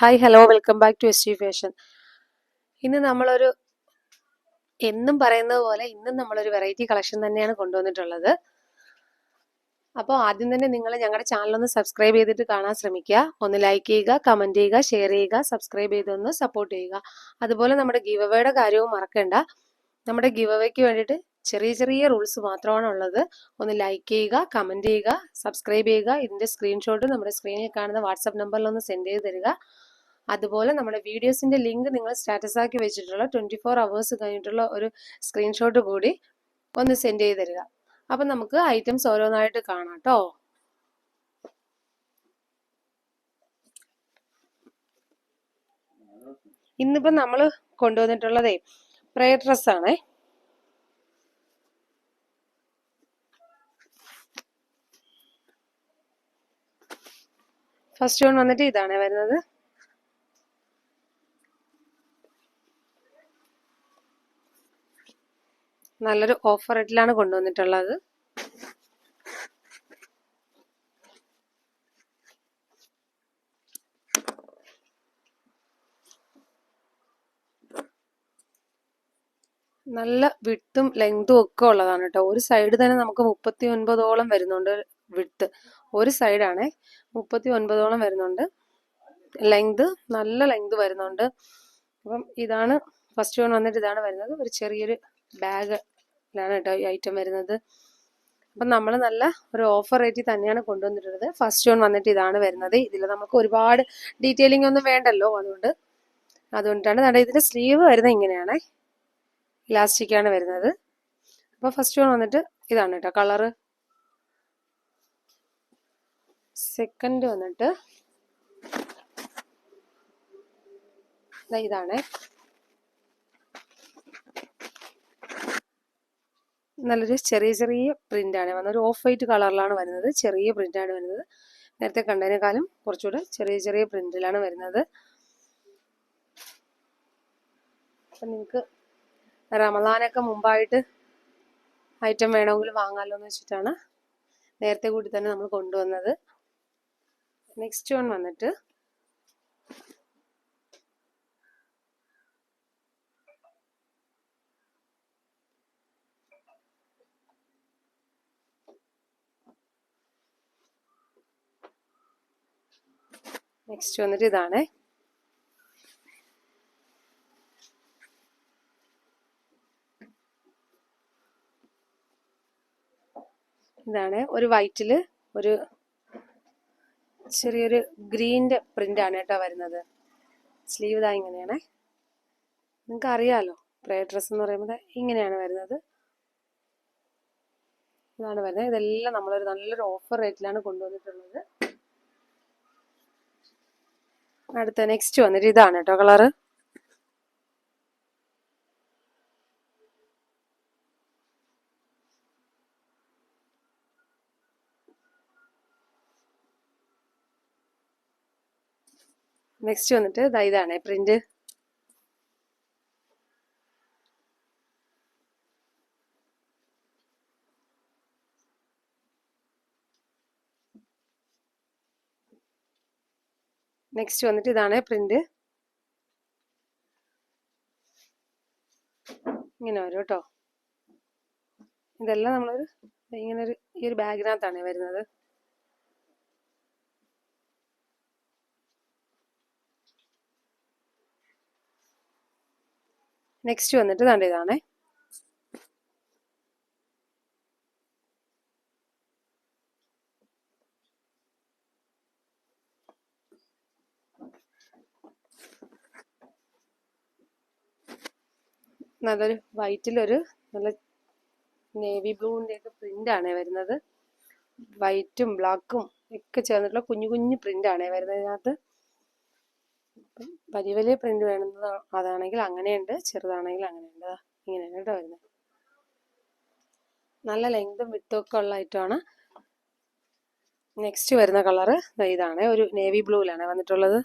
Hi hello welcome back to S T fashion. ഇന്ന് നമ്മളൊരു എന്നും പറയുന്നത് പോലെ ഇന്നും നമ്മളൊരു വെറൈറ്റി കളക്ഷൻ തന്നെയാണ് കൊണ്ടുവന്നിട്ടുള്ളത്. അപ്പോൾ ആദ്യം തന്നെ നിങ്ങൾ ഞങ്ങളുടെ ചാനലൊന്ന് സബ്സ്ക്രൈബ് ചെയ്തിട്ട് കാണാൻ ശ്രമിക്കുക. ഒന്ന് ലൈക്ക് ചെയ്യുക, കമന്റ് ചെയ്യുക, ഷെയർ ചെയ്യുക, സബ്സ്ക്രൈബ് ചെയ്തൊന്ന് സപ്പോർട്ട് ചെയ്യുക. അതുപോലെ നമ്മുടെ ഗിവ് അവയുടെ കാര്യവും മറക്കണ്ട. നമ്മുടെ ഗിവ് അവയ്ക്ക് വേണ്ടിയിട്ട് ചെറിയ ചെറിയ റൂൾസ് മാത്രമാണ് ഉള്ളത്. ഒന്ന് ലൈക്ക് ചെയ്യുക, കമന്റ് ചെയ്യുക, സബ്സ്ക്രൈബ് ചെയ്യുക. ഇതിന്റെ സ്ക്രീൻഷോട്ട് നമ്മുടെ സ്ക്രീനിൽ കാണുന്ന വാട്സാപ്പ് നമ്പറിൽ ഒന്ന് സെൻഡ് ചെയ്ത് തരിക. അതുപോലെ നമ്മുടെ വീഡിയോസിന്റെ ലിങ്ക് നിങ്ങൾ സ്റ്റാറ്റസ് ആക്കി വെച്ചിട്ടുള്ള 24 hours കഴിഞ്ഞിട്ടുള്ള ഒരു സ്ക്രീൻഷോട്ട് കൂടി ഒന്ന് സെൻഡ് ചെയ്ത് തരിക. അപ്പം നമുക്ക് ഐറ്റംസ് ഓരോന്നായിട്ട് കാണാം കേട്ടോ. ഇന്നിപ്പം നമ്മൾ കൊണ്ടുവന്നിട്ടുള്ളതേ പ്രയർ ഡ്രസ് ആണേ. ഫസ്റ്റ് വൺ വന്നിട്ട് ഇതാണ് വരുന്നത്. നല്ലൊരു ഓഫർ റേറ്റിലാണ് കൊണ്ടുവന്നിട്ടുള്ളത്. നല്ല വിട്ടും ലെങ്തും ഒക്കെ ഉള്ളതാണ് കേട്ടോ. ഒരു സൈഡ് തന്നെ നമുക്ക് 39ഓളം വരുന്നുണ്ട് വിട്ട്. ഒരു സൈഡാണേ 39ഓളം വരുന്നുണ്ട്. ലെങ്ത് നല്ല ലെങ്ത് വരുന്നുണ്ട്. അപ്പം ഇതാണ് ഫസ്റ്റ് വൺ വന്നിട്ട് ഇതാണ് വരുന്നത്. ഒരു ചെറിയൊരു ബാഗിലാണ് കേട്ടോ ഈ ഐറ്റം വരുന്നത്. അപ്പം നമ്മൾ നല്ല ഒരു ഓഫർ റേറ്റിൽ തന്നെയാണ് കൊണ്ടുവന്നിട്ടുള്ളത്. ഫസ്റ്റ് വൺ വന്നിട്ട് ഇതാണ് വരുന്നത്. ഇതിൽ നമുക്ക് ഒരുപാട് ഡീറ്റെയിലിംഗ് ഒന്നും വേണ്ടല്ലോ, അതുകൊണ്ടാണ് ഇതിന്റെ സ്ലീവ് വരുന്നത് ഇങ്ങനെയാണേ. ഇലാസ്റ്റിക് ആണ് വരുന്നത്. അപ്പോൾ ഫസ്റ്റ് വൺ വന്നിട്ട് ഇതാണ് കേട്ടോ കളറ്. സെക്കൻഡ് വന്നിട്ട് ഇതാണ്. നല്ലൊരു ചെറിയ ചെറിയ പ്രിന്റ് ആണ് വന്നത്. ഒരു ഓഫ് വൈറ്റ് കളറിലാണ് വരുന്നത്. ചെറിയ പ്രിന്റ് ആണ് വരുന്നത്. നേരത്തെ കണ്ടതിനേക്കാളും കുറച്ചുകൂടെ ചെറിയ ചെറിയ പ്രിന്റിലാണ് വരുന്നത്. അപ്പം നിങ്ങൾക്ക് റമദാനൊക്കെ മുമ്പായിട്ട് ഐറ്റം വേണമെങ്കിൽ വാങ്ങാമല്ലോ എന്ന് വെച്ചിട്ടാണ് നേരത്തെ കൂടി തന്നെ നമ്മൾ കൊണ്ടുവന്നത്. നെക്സ്റ്റ് വൺ വന്നിട്ട് ഇതാണ്. ഇതാണ് ഒരു വൈറ്റില് ഒരു ചെറിയൊരു ഗ്രീൻ്റെ പ്രിന്റ് ആണ് കേട്ടോ വരുന്നത്. സ്ലീവ് ഇതാ ഇങ്ങനെയാണ്. നിങ്ങൾക്ക് അറിയാലോ പ്രയർ ഡ്രസ് എന്ന് പറയുമ്പോൾ ഇങ്ങനെയാണ് വരുന്നത്. ഇതാണ് വരുന്നത്. ഇതെല്ലാം നമ്മളൊരു നല്ലൊരു ഓഫർ റേറ്റിലാണ് കൊണ്ടുവന്നിട്ടുള്ളത്. അടുത്ത നെക്സ്റ്റ് വന്നിട്ട് ഇതാണ് കേട്ടോ കളറ്. നെക്സ്റ്റ് വന്നിട്ട് ഇതാണ് പ്രിന്റ്. നെക്സ്റ്റ് വന്നിട്ട് ഇതാണ് പ്രിന്റ്. ഇങ്ങനെ വരും കേട്ടോ. ഇതെല്ലാം നമ്മളൊരു ഇങ്ങനെ ഈ ഒരു ബാഗിനകത്താണ് വരുന്നത്. നെക്സ്റ്റ് വന്നിട്ട് ഇതാണ്. നല്ലൊരു വൈറ്റിലൊരു നല്ല നേവി ബ്ലൂവിൻ്റെ ഒക്കെ പ്രിന്റ് ആണ് വരുന്നത്. വൈറ്റും ബ്ലാക്കും ഒക്കെ ചേർന്നിട്ടുള്ള കുഞ്ഞു കുഞ്ഞു പ്രിന്റ് ആണ് വരുന്നത് ഇതിനകത്ത്. വലിയ വലിയ പ്രിന്റ് വേണമെന്നത് അതാണെങ്കിൽ അങ്ങനെയുണ്ട്, ചെറുതാണെങ്കിൽ അങ്ങനെയുണ്ട്. ഇങ്ങനെയാണ് കേട്ടോ വരുന്നത്. നല്ല ലെങ്തും വിട്ടും ഒക്കെ ഉള്ള ഐറ്റമാണ്. നെക്സ്റ്റ് വരുന്ന കളറ് ഇതാണ്. ഒരു നേവി ബ്ലൂവിലാണ് വന്നിട്ടുള്ളത്.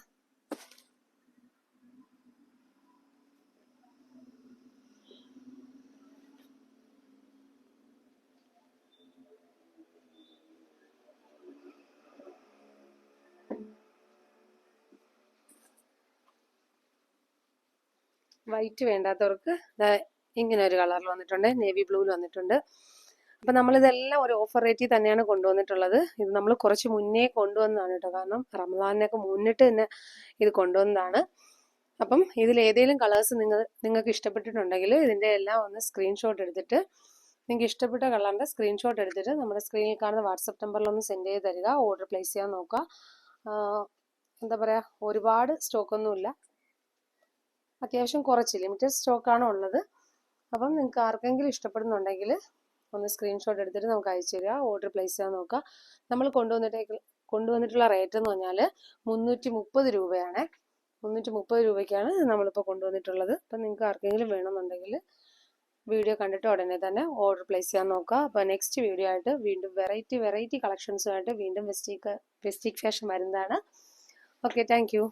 വൈറ്റ് വേണ്ടാത്തവർക്ക് ഇങ്ങനെ ഒരു കളറിൽ വന്നിട്ടുണ്ട്, നേവി ബ്ലൂവിൽ വന്നിട്ടുണ്ട്. അപ്പം നമ്മളിതെല്ലാം ഒരു ഓഫർ റേറ്റിൽ തന്നെയാണ് കൊണ്ടുവന്നിട്ടുള്ളത്. ഇത് നമ്മൾ കുറച്ച് മുന്നേ കൊണ്ടുവന്നതാണ് കേട്ടോ, കാരണം റമദാനിനൊക്കെ മുന്നിട്ട് തന്നെ ഇത് കൊണ്ടുവന്നതാണ്. അപ്പം ഇതിൽ ഏതെങ്കിലും കളേഴ്സ് നിങ്ങൾക്ക് ഇഷ്ടപ്പെട്ടിട്ടുണ്ടെങ്കിൽ ഇതിൻ്റെ എല്ലാം ഒന്ന് സ്ക്രീൻഷോട്ട് എടുത്തിട്ട്, നിങ്ങൾക്ക് ഇഷ്ടപ്പെട്ട കളറിൻ്റെ സ്ക്രീൻഷോട്ട് എടുത്തിട്ട് നമ്മുടെ സ്ക്രീനിൽ കാണുന്ന വാട്സപ്പ് നമ്പറിലൊന്ന് സെൻഡ് ചെയ്ത് തരിക. ഓർഡർ പ്ലേസ് ചെയ്യാൻ നോക്കുക. എന്താ പറയുക, ഒരുപാട് സ്റ്റോക്കൊന്നുമില്ല, അത്യാവശ്യം കുറച്ച് ലിമിറ്റഡ് സ്റ്റോക്കാണ് ഉള്ളത്. അപ്പം നിങ്ങൾക്ക് ആർക്കെങ്കിലും ഇഷ്ടപ്പെടുന്നുണ്ടെങ്കിൽ ഒന്ന് സ്ക്രീൻഷോട്ട് എടുത്തിട്ട് നമുക്ക് അയച്ചു തരിക. ഓർഡർ പ്ലേസ് ചെയ്യാൻ നോക്കുക. നമ്മൾ കൊണ്ടുവന്നിട്ടുള്ള റേറ്റ് എന്ന് പറഞ്ഞാൽ 330 രൂപയാണ്. 330 രൂപയ്ക്കാണ് നമ്മളിപ്പോൾ കൊണ്ടുവന്നിട്ടുള്ളത്. അപ്പം നിങ്ങൾക്ക് ആർക്കെങ്കിലും വേണമെന്നുണ്ടെങ്കിൽ വീഡിയോ കണ്ടിട്ട് ഉടനെ തന്നെ ഓർഡർ പ്ലേസ് ചെയ്യാൻ നോക്കുക. അപ്പോൾ നെക്സ്റ്റ് വീഡിയോ ആയിട്ട് വീണ്ടും വെറൈറ്റി കളക്ഷൻസുമായിട്ട് വീണ്ടും വെസ്റ്റീക് ഫാഷൻ വരുന്നതാണ്. Okay, thank you.